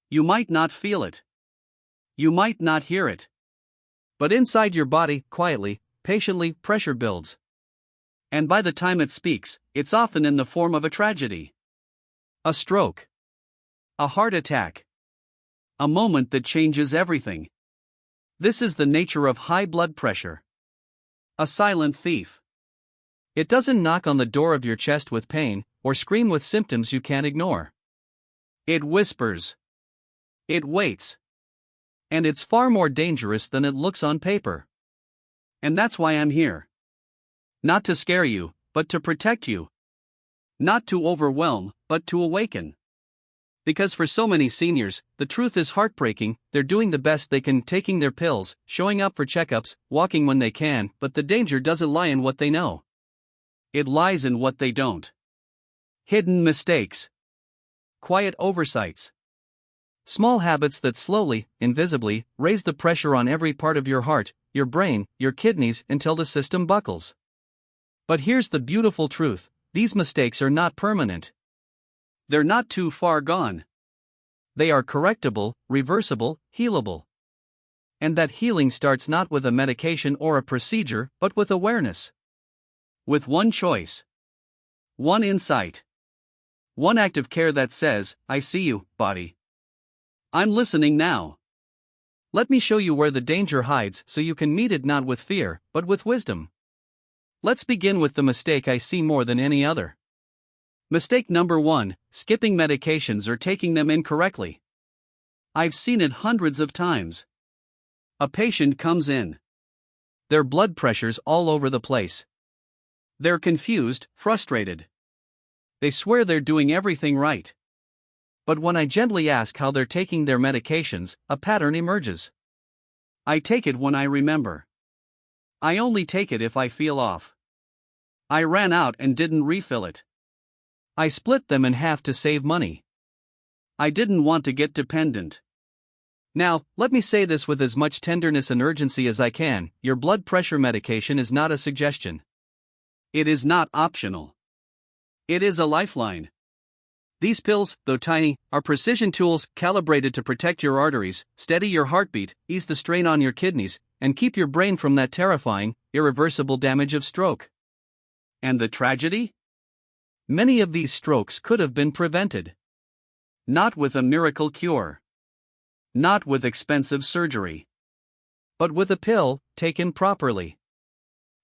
You might not feel it. You might not hear it. But inside your body, quietly, patiently, pressure builds. And by the time it speaks, it's often in the form of a tragedy. A stroke. A heart attack. A moment that changes everything. This is the nature of high blood pressure. A silent thief. It doesn't knock on the door of your chest with pain, or scream with symptoms you can't ignore. It whispers. It waits. And it's far more dangerous than it looks on paper. And that's why I'm here. Not to scare you, but to protect you. Not to overwhelm, but to awaken. Because for so many seniors, the truth is heartbreaking. They're doing the best they can, taking their pills, showing up for checkups, walking when they can, but the danger doesn't lie in what they know. It lies in what they don't. Hidden mistakes. Quiet oversights. Small habits that slowly, invisibly, raise the pressure on every part of your heart, your brain, your kidneys until the system buckles. But here's the beautiful truth: these mistakes are not permanent. They're not too far gone. They are correctable, reversible, healable. And that healing starts not with a medication or a procedure, but with awareness. With one choice. One insight. One act of care that says, I see you, body. I'm listening now. Let me show you where the danger hides so you can meet it not with fear, but with wisdom. Let's begin with the mistake I see more than any other. Mistake number 1, skipping medications or taking them incorrectly. I've seen it hundreds of times. A patient comes in. Their blood pressure's all over the place. They're confused, frustrated. They swear they're doing everything right. But when I gently ask how they're taking their medications, a pattern emerges. I take it when I remember. I only take it if I feel off. I ran out and didn't refill it. I split them in half to save money. I didn't want to get dependent. Now, let me say this with as much tenderness and urgency as I can: your blood pressure medication is not a suggestion. It is not optional. It is a lifeline. These pills, though tiny, are precision tools calibrated to protect your arteries, steady your heartbeat, ease the strain on your kidneys, and keep your brain from that terrifying, irreversible damage of stroke. And the tragedy? Many of these strokes could have been prevented. Not with a miracle cure. Not with expensive surgery. But with a pill, taken properly.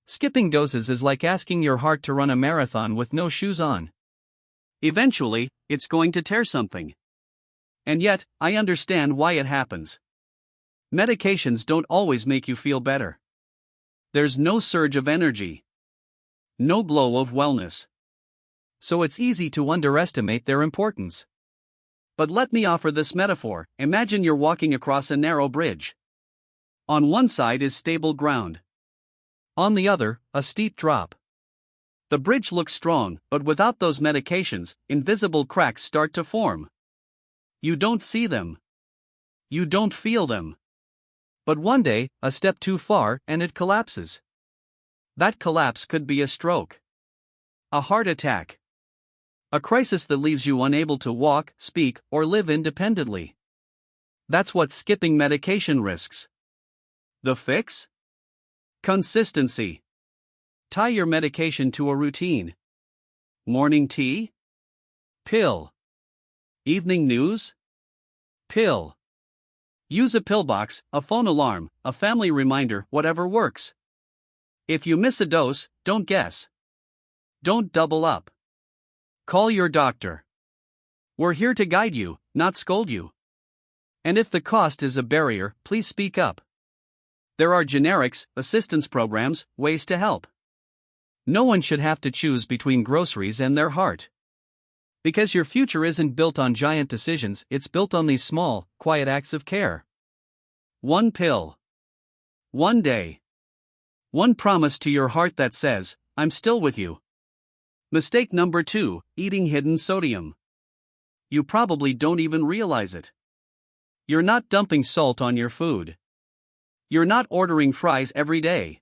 Skipping doses is like asking your heart to run a marathon with no shoes on. Eventually, it's going to tear something. And yet, I understand why it happens. Medications don't always make you feel better. There's no surge of energy. No glow of wellness. So it's easy to underestimate their importance. But let me offer this metaphor. Imagine you're walking across a narrow bridge. On one side is stable ground. On the other, a steep drop. The bridge looks strong, but without those medications, invisible cracks start to form. You don't see them. You don't feel them. But one day, a step too far, and it collapses. That collapse could be a stroke. A heart attack. A crisis that leaves you unable to walk, speak, or live independently. That's what skipping medication risks. The fix? Consistency. Tie your medication to a routine. Morning tea? Pill. Evening news? Pill. Use a pill box, a phone alarm, a family reminder, whatever works. If you miss a dose, don't guess. Don't double up. Call your doctor. We're here to guide you, not scold you. And if the cost is a barrier, please speak up. There are generics, assistance programs, ways to help. No one should have to choose between groceries and their heart. Because your future isn't built on giant decisions, it's built on these small, quiet acts of care. One pill. One day. One promise to your heart that says, I'm still with you. Mistake number 2, eating hidden sodium. You probably don't even realize it. You're not dumping salt on your food. You're not ordering fries every day.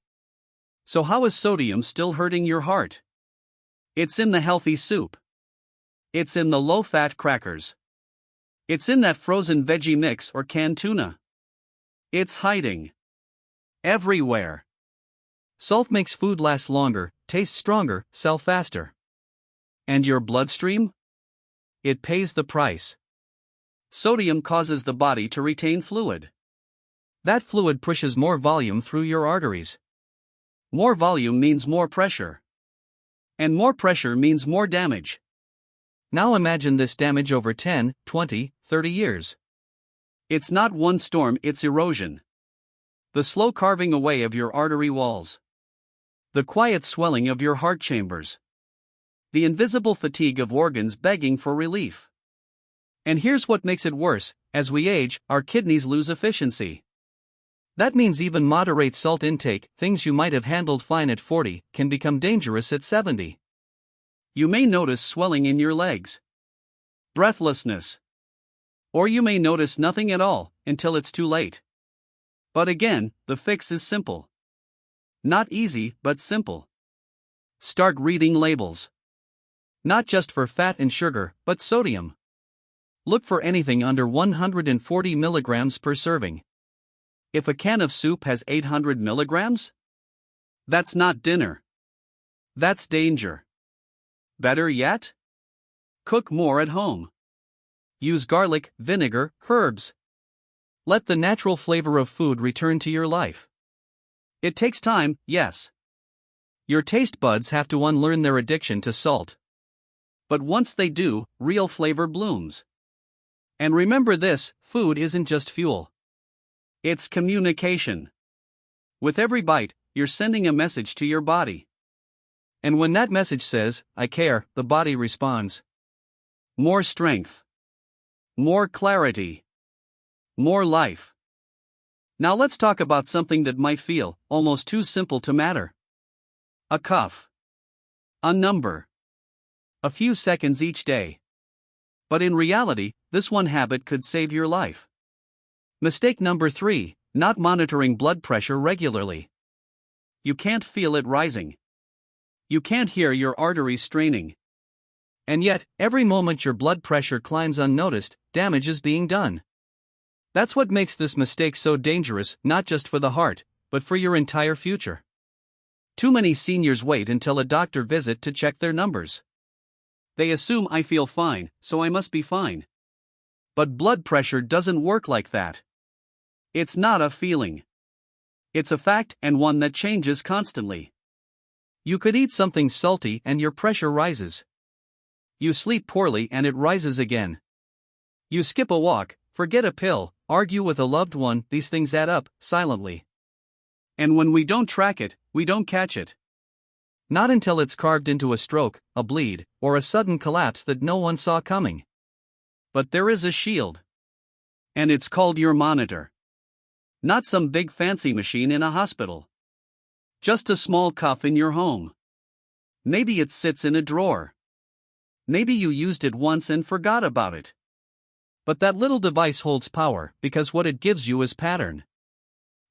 So how is sodium still hurting your heart? It's in the healthy soup. It's in the low-fat crackers. It's in that frozen veggie mix or canned tuna. It's hiding everywhere. Salt makes food last longer, taste stronger, sell faster. And your bloodstream? It pays the price. Sodium causes the body to retain fluid. That fluid pushes more volume through your arteries. More volume means more pressure. And more pressure means more damage. Now imagine this damage over 10, 20, 30 years. It's not one storm, it's erosion. The slow carving away of your artery walls. The quiet swelling of your heart chambers. The invisible fatigue of organs begging for relief. And here's what makes it worse: as we age, our kidneys lose efficiency. That means even moderate salt intake, things you might have handled fine at 40, can become dangerous at 70. You may notice swelling in your legs, breathlessness, or you may notice nothing at all until it's too late. But again, the fix is simple. Not easy, but simple. Start reading labels. Not just for fat and sugar, but sodium. Look for anything under 140 milligrams per serving. If a can of soup has 800 milligrams, that's not dinner. That's danger. Better yet? Cook more at home. Use garlic, vinegar, herbs. Let the natural flavor of food return to your life. It takes time, yes. Your taste buds have to unlearn their addiction to salt. But once they do, real flavor blooms. And remember this: food isn't just fuel. It's communication. With every bite, you're sending a message to your body. And when that message says, "I care," the body responds. More strength. More clarity. More life. Now let's talk about something that might feel almost too simple to matter. A cuff. A number. A few seconds each day. But in reality, this one habit could save your life. Mistake number 3: not monitoring blood pressure regularly. You can't feel it rising. You can't hear your arteries straining. And yet, every moment your blood pressure climbs unnoticed, damage is being done. That's what makes this mistake so dangerous, not just for the heart, but for your entire future. Too many seniors wait until a doctor visit to check their numbers. They assume I feel fine, so I must be fine. But blood pressure doesn't work like that. It's not a feeling. It's a fact, and one that changes constantly. You could eat something salty and your pressure rises. You sleep poorly and it rises again. You skip a walk, forget a pill, argue with a loved one, these things add up, silently. And when we don't track it, we don't catch it. Not until it's carved into a stroke, a bleed, or a sudden collapse that no one saw coming. But there is a shield. And it's called your monitor. Not some big fancy machine in a hospital. Just a small cuff in your home. Maybe it sits in a drawer. Maybe you used it once and forgot about it. But that little device holds power because what it gives you is pattern.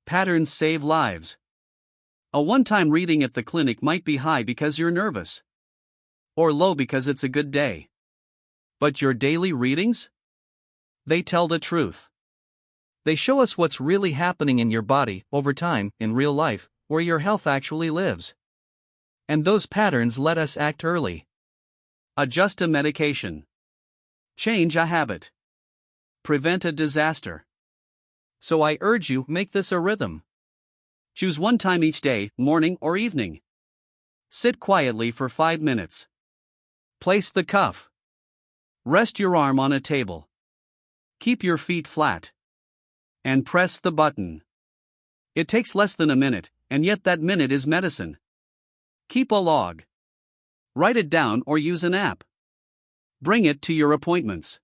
Patterns save lives. A one-time reading at the clinic might be high because you're nervous. Or low because it's a good day. But your daily readings? They tell the truth. They show us what's really happening in your body, over time, in real life, where your health actually lives. And those patterns let us act early. Adjust a medication. Change a habit. Prevent a disaster. So I urge you, make this a rhythm. Choose one time each day, morning or evening. Sit quietly for 5 minutes. Place the cuff. Rest your arm on a table. Keep your feet flat. And press the button. It takes less than a minute, and yet that minute is medicine. Keep a log. Write it down or use an app. Bring it to your appointments.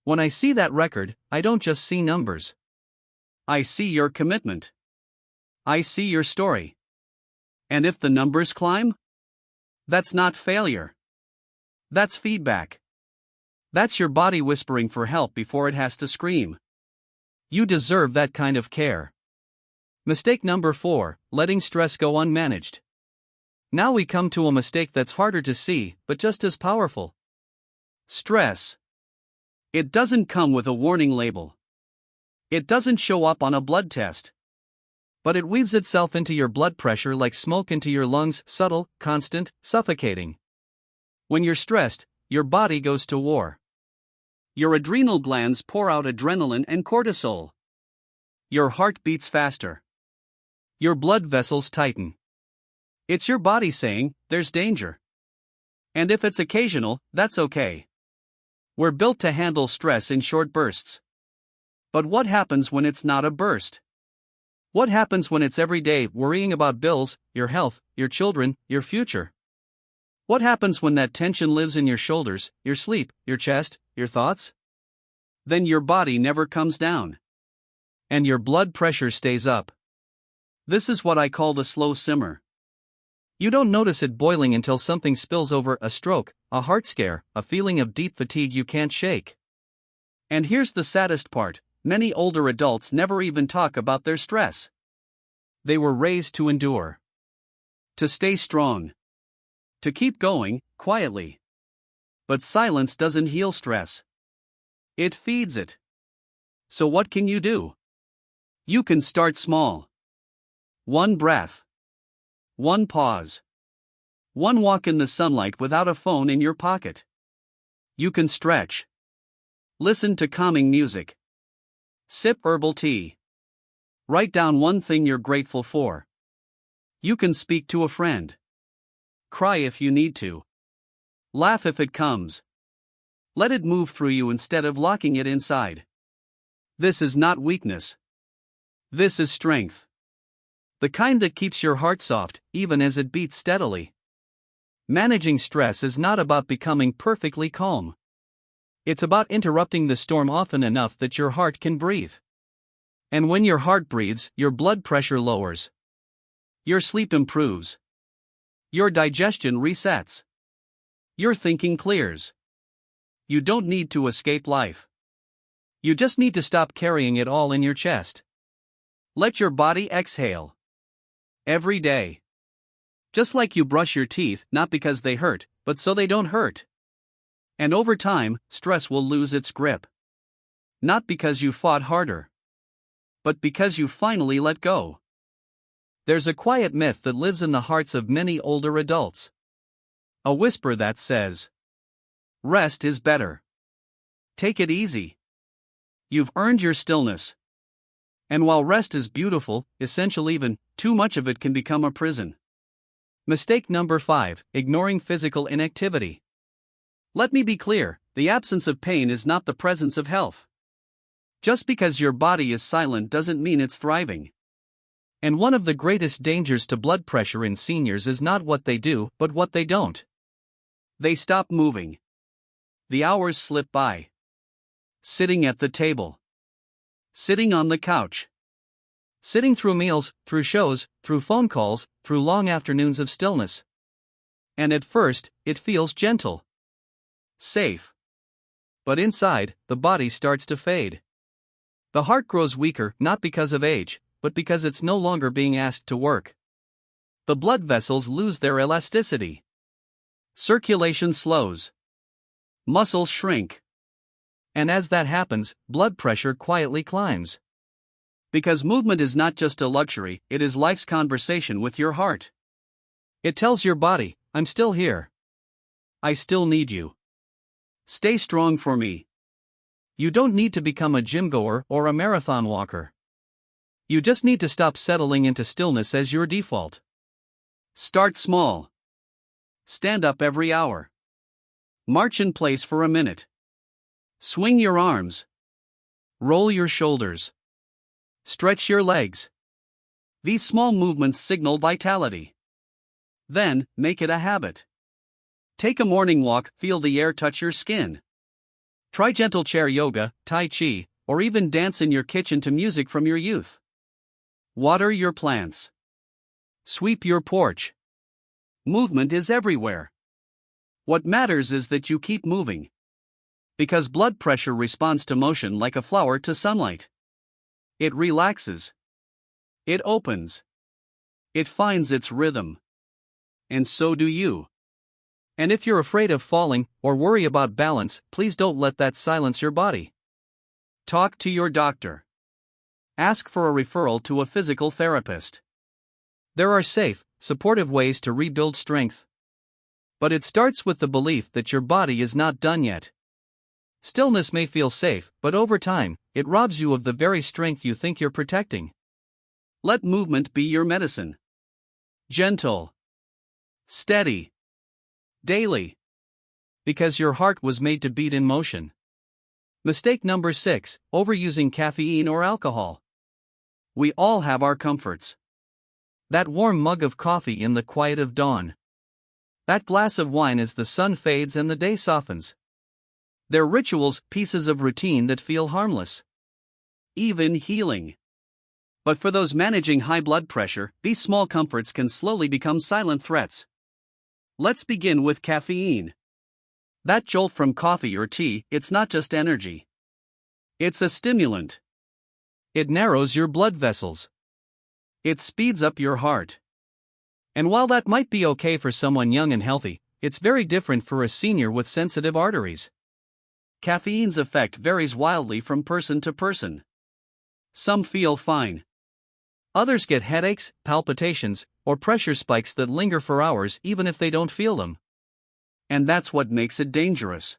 When I see that record, I don't just see numbers. I see your commitment. I see your story. And if the numbers climb? That's not failure. That's feedback. That's your body whispering for help before it has to scream. You deserve that kind of care. Mistake number 4: letting stress go unmanaged. Now we come to a mistake that's harder to see, but just as powerful. Stress. It doesn't come with a warning label. It doesn't show up on a blood test. But it weaves itself into your blood pressure like smoke into your lungs, subtle, constant, suffocating. When you're stressed, your body goes to war. Your adrenal glands pour out adrenaline and cortisol. Your heart beats faster. Your blood vessels tighten. It's your body saying, there's danger. And if it's occasional, that's okay. We're built to handle stress in short bursts. But what happens when it's not a burst? What happens when it's every day, worrying about bills, your health, your children, your future? What happens when that tension lives in your shoulders, your sleep, your chest, your thoughts? Then your body never comes down. And your blood pressure stays up. This is what I call the slow simmer. You don't notice it boiling until something spills over: a stroke, a heart scare, a feeling of deep fatigue you can't shake. And here's the saddest part: many older adults never even talk about their stress. They were raised to endure. To stay strong. To keep going, quietly. But silence doesn't heal stress. It feeds it. So what can you do? You can start small. One breath. One pause. One walk in the sunlight without a phone in your pocket. You can stretch. Listen to calming music. Sip herbal tea. Write down one thing you're grateful for. You can speak to a friend. Cry if you need to. Laugh if it comes. Let it move through you instead of locking it inside. This is not weakness. This is strength. The kind that keeps your heart soft, even as it beats steadily. Managing stress is not about becoming perfectly calm. It's about interrupting the storm often enough that your heart can breathe. And when your heart breathes, your blood pressure lowers. Your sleep improves. Your digestion resets. Your thinking clears. You don't need to escape life. You just need to stop carrying it all in your chest. Let your body exhale. Every day. Just like you brush your teeth, not because they hurt, but so they don't hurt. And over time, stress will lose its grip. Not because you fought harder, but because you finally let go. There's a quiet myth that lives in the hearts of many older adults. A whisper that says, rest is better. Take it easy. You've earned your stillness. And while rest is beautiful, essential, even too much of it can become a prison. Mistake number 5: ignoring physical inactivity. Let me be clear, the absence of pain is not the presence of health. Just because your body is silent doesn't mean it's thriving. And one of the greatest dangers to blood pressure in seniors is not what they do, but what they don't. They stop moving. The hours slip by. Sitting at the table. Sitting on the couch. Sitting through meals, through shows, through phone calls, through long afternoons of stillness. And at first, it feels gentle. Safe. But inside, the body starts to fade. The heart grows weaker, not because of age, but because it's no longer being asked to work. The blood vessels lose their elasticity. Circulation slows. Muscles shrink. And as that happens, blood pressure quietly climbs. Because movement is not just a luxury, it is life's conversation with your heart. It tells your body, I'm still here. I still need you. Stay strong for me. You don't need to become a gym goer or a marathon walker. You just need to stop settling into stillness as your default. Start small. Stand up every hour. March in place for a minute. Swing your arms. Roll your shoulders. Stretch your legs. These small movements signal vitality. Then, make it a habit. Take a morning walk, feel the air touch your skin. Try gentle chair yoga, tai chi, or even dance in your kitchen to music from your youth. Water your plants. Sweep your porch. Movement is everywhere. What matters is that you keep moving. Because blood pressure responds to motion like a flower to sunlight. It relaxes. It opens. It finds its rhythm. And so do you. And if you're afraid of falling or worry about balance, please don't let that silence your body. Talk to your doctor. Ask for a referral to a physical therapist. There are safe, supportive ways to rebuild strength. But it starts with the belief that your body is not done yet. Stillness may feel safe, but over time, it robs you of the very strength you think you're protecting. Let movement be your medicine. Gentle. Steady. Daily. Because your heart was made to beat in motion. Mistake number 6, overusing caffeine or alcohol. We all have our comforts. That warm mug of coffee in the quiet of dawn. That glass of wine as the sun fades and the day softens. They're rituals, pieces of routine that feel harmless. Even healing. But for those managing high blood pressure, these small comforts can slowly become silent threats. Let's begin with caffeine. That jolt from coffee or tea, it's not just energy. It's a stimulant. It narrows your blood vessels. It speeds up your heart. And while that might be okay for someone young and healthy, it's very different for a senior with sensitive arteries. Caffeine's effect varies wildly from person to person. Some feel fine. Others get headaches, palpitations, or pressure spikes that linger for hours even if they don't feel them. And that's what makes it dangerous.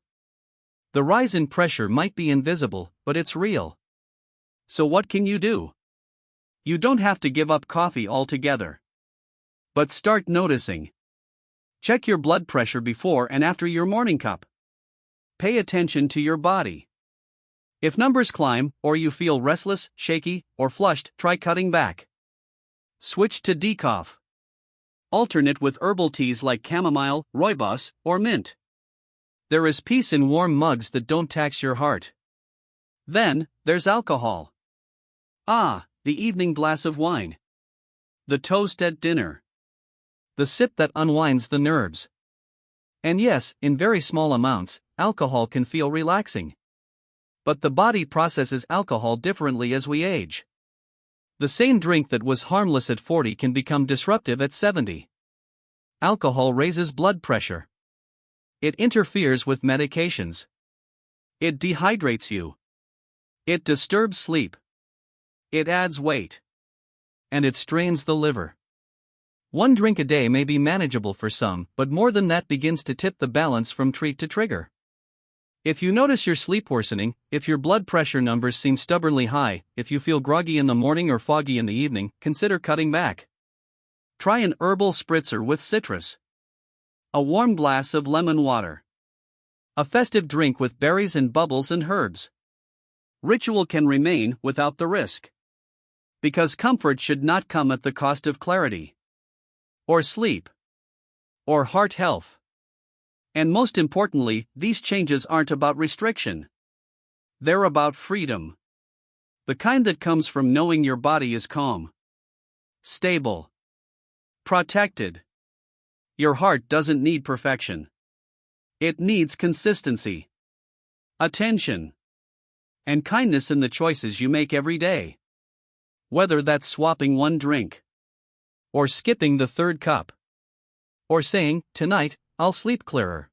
The rise in pressure might be invisible, but it's real. So what can you do? You don't have to give up coffee altogether. But start noticing. Check your blood pressure before and after your morning cup. Pay attention to your body. If numbers climb, or you feel restless, shaky, or flushed, try cutting back. Switch to decaf. Alternate with herbal teas like chamomile, rooibos, or mint. There is peace in warm mugs that don't tax your heart. Then, there's alcohol. The evening glass of wine. The toast at dinner. The sip that unwinds the nerves. And yes, in very small amounts, alcohol can feel relaxing. But the body processes alcohol differently as we age. The same drink that was harmless at 40 can become disruptive at 70. Alcohol raises blood pressure. It interferes with medications. It dehydrates you. It disturbs sleep. It adds weight. And it strains the liver. One drink a day may be manageable for some, but more than that begins to tip the balance from treat to trigger. If you notice your sleep worsening, if your blood pressure numbers seem stubbornly high, if you feel groggy in the morning or foggy in the evening, consider cutting back. Try an herbal spritzer with citrus. A warm glass of lemon water. A festive drink with berries and bubbles and herbs. Ritual can remain without the risk. Because comfort should not come at the cost of clarity. Or sleep. Or heart health. And most importantly, these changes aren't about restriction. They're about freedom. The kind that comes from knowing your body is calm. Stable. Protected. Your heart doesn't need perfection. It needs consistency. Attention. And kindness in the choices you make every day. Whether that's swapping one drink. Or skipping the third cup. Or saying, tonight, I'll sleep clearer.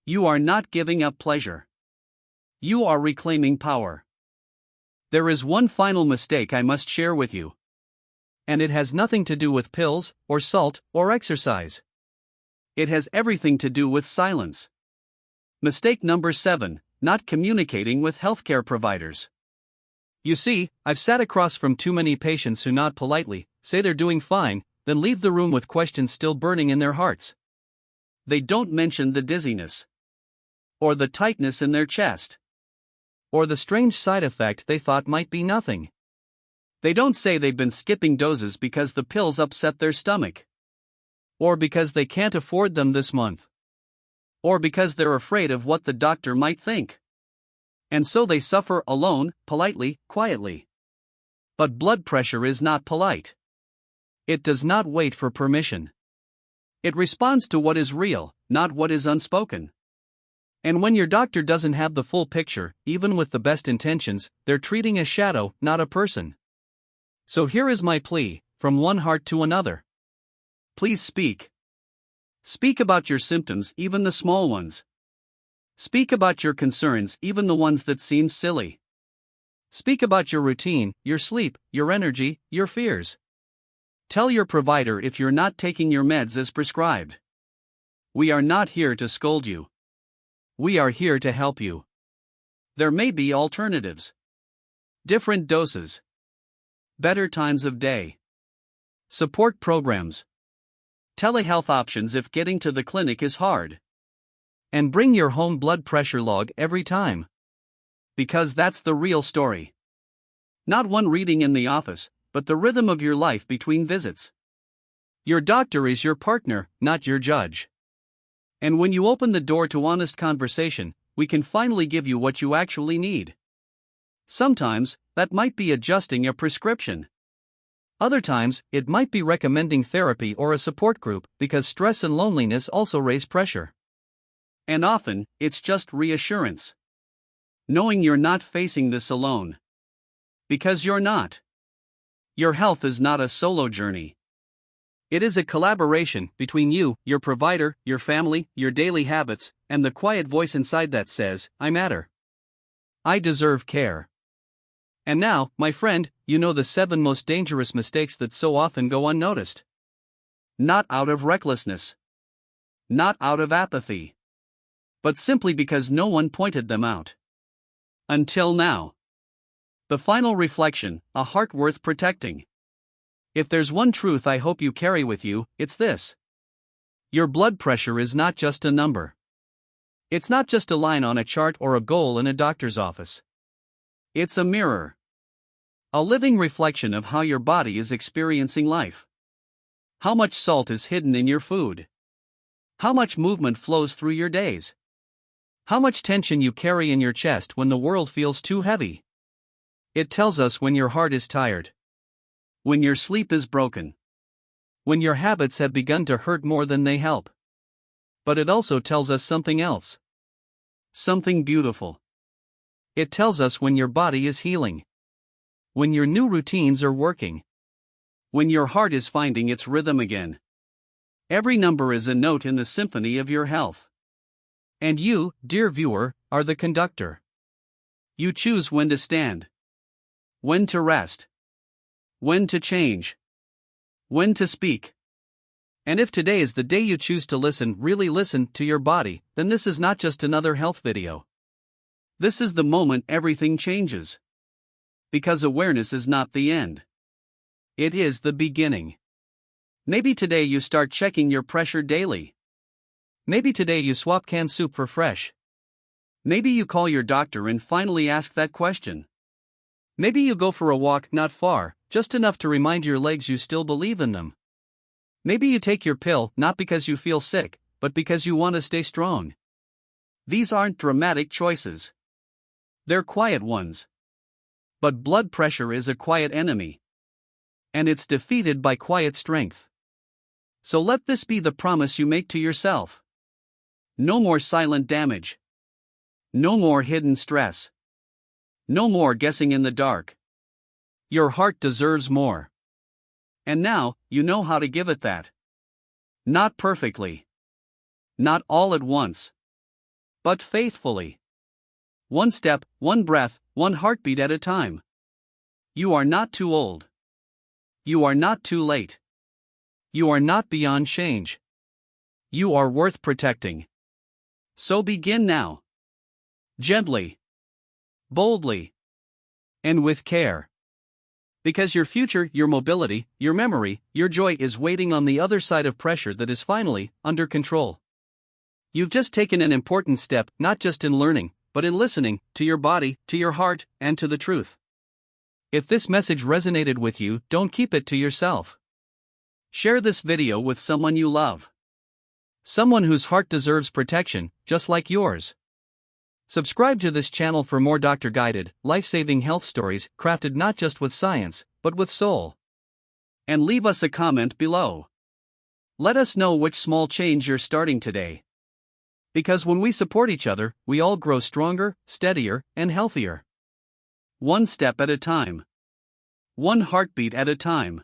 You are not giving up pleasure. You are reclaiming power. There is one final mistake I must share with you. And it has nothing to do with pills, or salt, or exercise. It has everything to do with silence. Mistake number 7, not communicating with healthcare providers. You see, I've sat across from too many patients who nod politely, say they're doing fine, then leave the room with questions still burning in their hearts. They don't mention the dizziness. Or the tightness in their chest. Or the strange side effect they thought might be nothing. They don't say they've been skipping doses because the pills upset their stomach. Or because they can't afford them this month. Or because they're afraid of what the doctor might think. And so they suffer alone, politely, quietly. But blood pressure is not polite. It does not wait for permission. It responds to what is real, not what is unspoken. And when your doctor doesn't have the full picture, even with the best intentions, they're treating a shadow, not a person. So here is my plea, from one heart to another. Please speak. Speak about your symptoms, even the small ones. Speak about your concerns, even the ones that seem silly. Speak about your routine, your sleep, your energy, your fears. Tell your provider if you're not taking your meds as prescribed. We are not here to scold you. We are here to help you. There may be alternatives. Different doses. Better times of day. Support programs. Telehealth options if getting to the clinic is hard. And bring your home blood pressure log every time. Because that's the real story. Not one reading in the office, but the rhythm of your life between visits. Your doctor is your partner, not your judge. And when you open the door to honest conversation, we can finally give you what you actually need. Sometimes, that might be adjusting a prescription. Other times, it might be recommending therapy or a support group because stress and loneliness also raise pressure. And often, it's just reassurance. Knowing you're not facing this alone. Because you're not. Your health is not a solo journey. It is a collaboration between you, your provider, your family, your daily habits, and the quiet voice inside that says, I matter. I deserve care. And now, my friend, you know the 7 most dangerous mistakes that so often go unnoticed. Not out of recklessness. Not out of apathy. But simply because no one pointed them out. Until now. The final reflection, a heart worth protecting. If there's one truth I hope you carry with you, it's this. Your blood pressure is not just a number. It's not just a line on a chart or a goal in a doctor's office. It's a mirror. A living reflection of how your body is experiencing life. How much salt is hidden in your food. How much movement flows through your days. How much tension you carry in your chest when the world feels too heavy. It tells us when your heart is tired. When your sleep is broken. When your habits have begun to hurt more than they help. But it also tells us something else. Something beautiful. It tells us when your body is healing. When your new routines are working. When your heart is finding its rhythm again. Every number is a note in the symphony of your health. And you, dear viewer, are the conductor. You choose when to stand. When to rest. When to change. When to speak. And if today is the day you choose to listen, really listen to your body, then this is not just another health video. This is the moment everything changes. Because awareness is not the end. It is the beginning. Maybe today you start checking your pressure daily. Maybe today you swap canned soup for fresh. Maybe you call your doctor and finally ask that question. Maybe you go for a walk, not far, just enough to remind your legs you still believe in them. Maybe you take your pill, not because you feel sick, but because you want to stay strong. These aren't dramatic choices. They're quiet ones. But blood pressure is a quiet enemy. And it's defeated by quiet strength. So let this be the promise you make to yourself. No more silent damage. No more hidden stress. No more guessing in the dark. Your heart deserves more. And now, you know how to give it that. Not perfectly. Not all at once. But faithfully. One step, one breath, one heartbeat at a time. You are not too old. You are not too late. You are not beyond change. You are worth protecting. So begin now. Gently. Boldly. And with care. Because your future, your mobility, your memory, your joy is waiting on the other side of pressure that is finally under control. You've just taken an important step, not just in learning, but in listening to your body, to your heart, and to the truth. If this message resonated with you, don't keep it to yourself. Share this video with someone you love. Someone whose heart deserves protection, just like yours. Subscribe to this channel for more doctor-guided, life-saving health stories crafted not just with science, but with soul. And leave us a comment below. Let us know which small change you're starting today. Because when we support each other, we all grow stronger, steadier, and healthier. One step at a time. One heartbeat at a time.